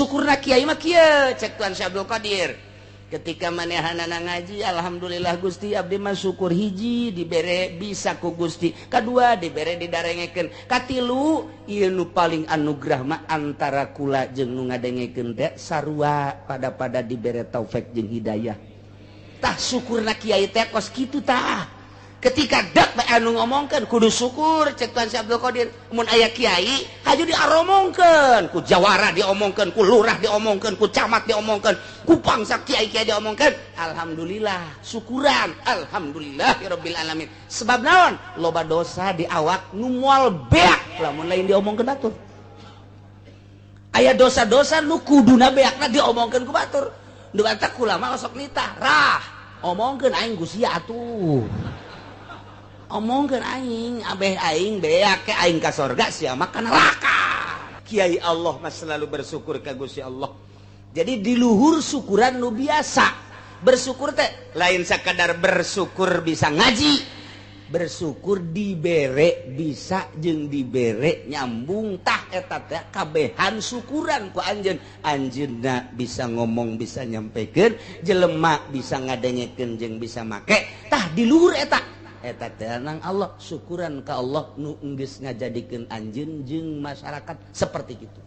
syukurna kiai mah kieu cek Tuan Syabdul Qadir ketika manehanana ngaji alhamdulillah Gusti abdi mah syukur hiji dibere bisa ku Gusti kadua dibere didarengekeun katilu ieu nu paling anugerah mah antara kula jeung nu ngadengekeun teh sarua pada dibere taufik jeung hidayah tah syukurna kiai teh kos kitu tah ketika dak anu ngomongkeun kudu syukur cek Tuan Syabdul Qadir mun aya kiai haju diaromongkeun ku jawara diomongkeun ku lurah diomongkeun ku camat diomongkeun ku pangsa kiai-kiai diomongkeun alhamdulillah syukuran alhamdulillahirabbil alamin sebab naon loba dosa di awak nu moal beak lamun lain diomongkeun batur aya dosa-dosa nu kuduna beakna diomongkeun ku batur deuk eta kulama osok nitah rah omongkeun aing Gusti atuh omongkeun aing abeh aing beak ke aing ka sorga sia mah ka neraka kiai Allah mah selalu bersyukur ka Gusti Allah jadi di luhur syukuran nu biasa bersyukur teh lain sakadar bersyukur bisa ngaji bersyukur dibere bisa jeung dibere nyambung tah eta teh kabehan syukuran ku anjeun anjeunna bisa ngomong bisa nyampekeun jelema bisa ngadengekeun jeung bisa make tah di luhur eta tenang Allah syukuran ka Allah nu geus ngajadikeun anjeun jeung masyarakat seperti itu